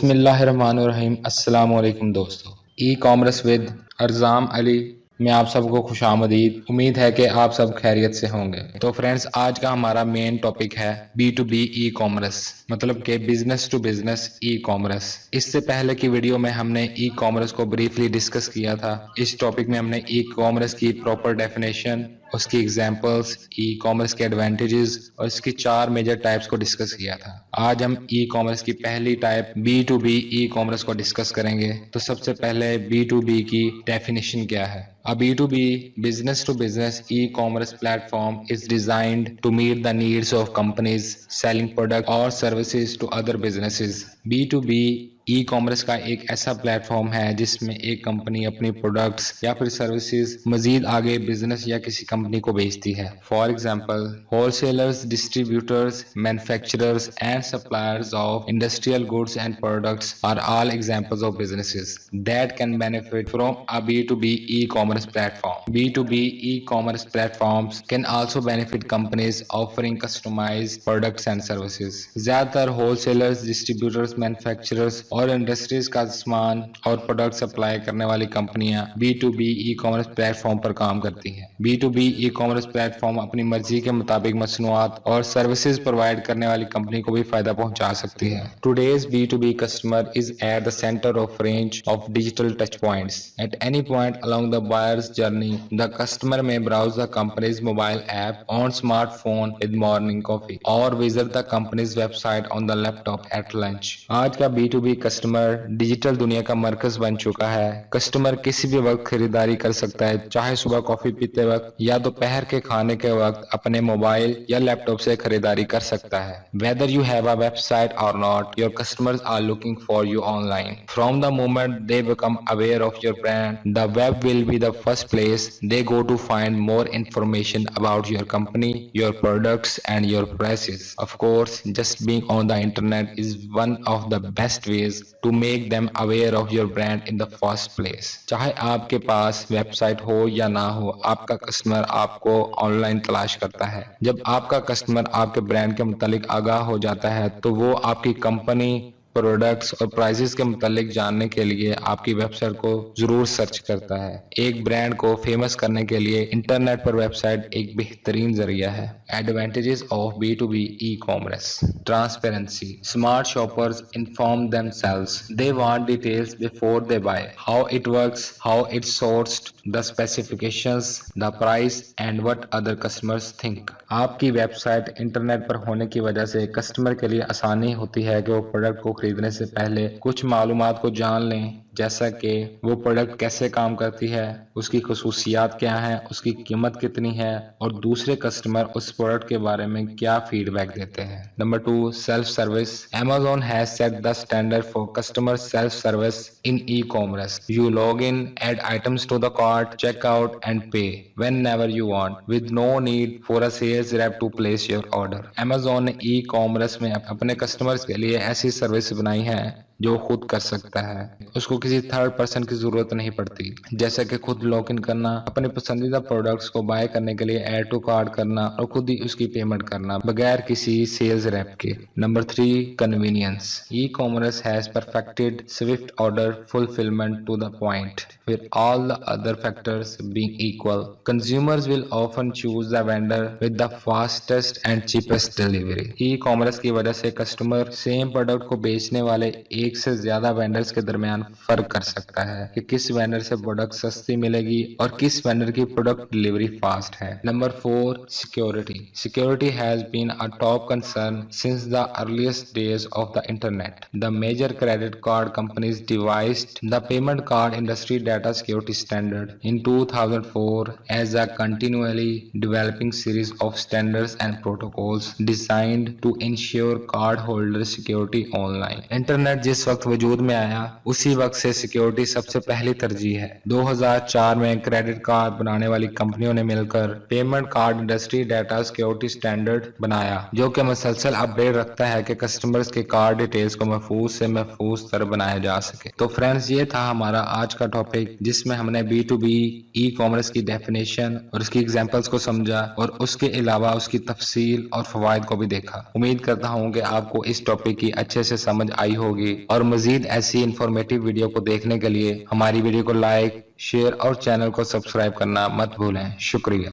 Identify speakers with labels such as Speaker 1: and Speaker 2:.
Speaker 1: बिस्मिल्लाहिर्रहमानिर्रहीम। अस्सलाम वालेकुम दोस्तों, ई कॉमर्स विद अर्जाम अली में आप सबको खुशामदीद। उम्मीद है कि आप सब खैरियत से होंगे। तो फ्रेंड्स, आज का हमारा मेन टॉपिक है B2B ई कॉमर्स, मतलब कि business to business e commerce. इससे पहले की वीडियो में हमने ई कॉमर्स को ब्रीफली डिस्कस किया था। इस टॉपिक में हमने ई कॉमर्स की प्रॉपर डेफिनेशन, उसकी एग्जांपल्स, ई कॉमर्स के एडवांटेजेस और इसकी 4 मेजर टाइप्स को डिस्कस किया था। आज हम ई कॉमर्स की पहली टाइप B2B ई कॉमर्स को डिस्कस करेंगे। तो सबसे पहले B2B की डेफिनेशन क्या है। A B2B business to business e-commerce platform is designed to meet the needs of companies selling products or services to other businesses. B2B e commerce का एक ऐसा प्लेटफॉर्म है जिसमें एक कंपनी अपनी प्रोडक्ट्स या फिर सर्विसेज मजीद आगे बिजनेस या किसी कंपनी को बेचती है। For example, wholesalers, distributors, manufacturers and suppliers of industrial goods and products are all examples of businesses that can benefit from a B2B e-commerce platform. B2B e-commerce platforms can also benefit companies offering customized products and services. ज्यादातर wholesalers, distributors, manufacturers और industries का सामान और product supply करने वाली कंपनियां B2B e commerce platform पर काम करती हैं। B2B ई कॉमर्स प्लेटफॉर्म अपनी मर्जी के मुताबिक मसनूआत और सर्विसेज प्रोवाइड करने वाली कंपनी को भी फायदा पहुंचा सकती है। Today's B2B customer is at the centre of range of digital touch points. At any point along the buyer's journey, the customer may browse the company's mobile app on smartphone with morning coffee or visit the company's website on the laptop at lunch. आज का B2B customer digital दुनिया का मरकज बन चुका है। Customer किसी भी वक्त खरीदारी कर सकता है, चाहे सुबह कॉफी पीते वक्त या दोपहर के खाने के वक्त अपने मोबाइल या लैपटॉप से खरीदारी कर सकता है। Whether you have a website or not, your customers are looking for you online. From the moment they become aware of your brand, the web will be the first place they go to find more information about your company, your products and your prices. Of course, just being on the internet is one of the best ways to make them aware of your brand in the first place. चाहे आपके पास website हो या ना हो, आपका customer आपको online तलाश करता है। जब आपका कस्टमर आपके ब्रांड के मुतालिक आगाह हो जाता है तो वो आपकी कंपनी, प्रोडक्ट्स और प्राइसेस के मुतालिक जानने के लिए आपकी वेबसाइट को जरूर सर्च करता है। एक ब्रांड को फेमस करने के लिए इंटरनेट पर वेबसाइट एक बेहतरीन जरिया है। Advantages of B2B e commerce: transparency, smart shoppers inform themselves, they want details before they buy, how it works, how it's sourced, the specifications, the price and what other customers think. आपकी website internet पर होने की वजह से customer के लिए आसानी होती है कि वो प्रोडक्ट को खरीदने से पहले कुछ मालूमात को जान लें, जैसा कि वो प्रोडक्ट कैसे काम करती है, उसकी खुसूसियात क्या हैं, उसकी कीमत कितनी है और दूसरे कस्टमर उस प्रोडक्ट के बारे में क्या फीडबैक देते हैं। Number 2, self service. Amazon has set the standard for customer self service in e-commerce. You log in, add items to the cart, check out and pay whenever you want with no need for a sales rep to place your order. Amazon ने e-commerce में अपने customers के लिए ऐसी service बनाई है जो खुद कर सकता है, उसको किसी थर्ड पर्सन की जरूरत नहीं पड़ती, जैसे कि खुद लॉग इन करना, अपने पसंदीदा प्रोडक्ट्स को बाय करने के लिए ऐड टू कार्ट करना और खुद ही उसकी पेमेंट करना बगैर किसी सेल्स रैप के। Number 3, convenience. E commerce has perfected swift order fulfilment to the point with all the other factors being equal. Consumers will often choose the vendor with the fastest and cheapest delivery. E commerce की वजह से customer same product को बेचने वाले एक से ज्यादा vendors के दरमियान फर्क कर सकता है कि किस वेंडर से प्रोडक्ट सस्ती मिलेगी और किस वेंडर की प्रोडक्ट डिलीवरी फास्ट है। Number 4, security. Security has been a top concern since the earliest days of the internet. The major credit card companies devised the payment card industry data security standard in 2004 as a continually developing series of standards and protocols designed to ensure card holder security online. Internet जिस वक्त वजूद में आया उसी वक्त से security सबसे पहली तरजीह है। 2004 में क्रेडिट कार्ड बनाने वाली कंपनियों ने मिलकर payment card industry data security standard बनाया, जो कि मुसलसल अपडेट रखता है कि कस्टमर्स के कार्ड डिटेल्स को महफूज से महफूज तर बनाया जा सके। तो फ्रेंड्स, ये था हमारा आज का टॉपिक जिसमें हमने B2B ई कॉमर्स की डेफिनेशन और उसकी एग्जांपल्स को समझा और उसके अलावा उसकी तफसील और फवायद को भी देखा। उम्मीद करता हूँ कि आपको इस टॉपिक की अच्छे से समझ आई होगी और मजीद ऐसी इंफॉर्मेटिव वीडियो को देखने के लिए हमारी वीडियो को लाइक, शेयर और चैनल को सब्सक्राइब करना मत भूलें। शुक्रिया।